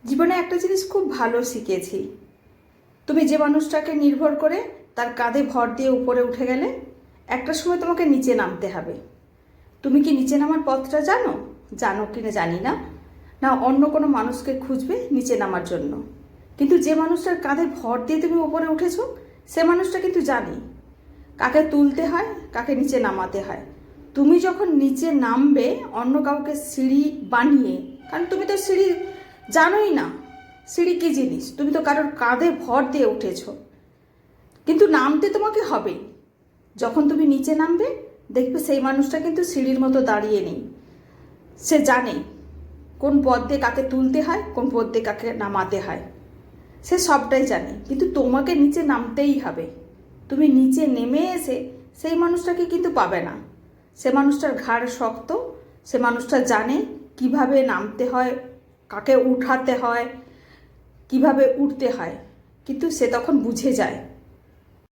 জীবনে একটা জিনিস খুব ভালো শিখেছি। তুমি যে মানুষটাকে নির্ভর করে তার কাঁধে ভর দিয়ে উপরে উঠে গেলে একটা সময় তোমাকে নিচে নামতে হবে। তুমি কি নিচে নামার পথটা জানো? জানো কি না জানি না, না অন্য কোনো মানুষকে খুঁজবে নিচে নামার জন্য। কিন্তু যে মানুষটার কাঁধে ভর দিয়ে তুমি উপরে উঠেছো সে মানুষটা কিন্তু জানি কাকে তুলতে হয়, কাকে নিচে নামাতে হয়। তুমি যখন নিচে নামবে অন্য কাউকে সিঁড়ি বানিয়ে, কারণ তুমি তো সিঁড়ি জানোই না সিঁড়ি কী জিনিস, তুমি তো কারোর কাঁধে ভর দিয়ে উঠেছো, কিন্তু নামতে তোমাকে হবেই। যখন তুমি নিচে নামবে দেখবে সেই মানুষটা কিন্তু সিঁড়ির মতো দাঁড়িয়ে নেই। সে জানে কোন পথ দিয়ে কাকে তুলতে হয়, কোন পথ দিয়ে কাকে নামাতে হয়, সে সবটাই জানে। কিন্তু তোমাকে নিচে নামতেই হবে। তুমি নিচে নেমে এসে সেই মানুষটাকে কিন্তু পাবে না। সে মানুষটার ঘাড় শক্ত, সে মানুষটা জানে কিভাবে নামতে হয়, কাকে উঠাতে হয়, কিভাবে উঠতে হয়, কিন্তু সে তখন বুঝে যায়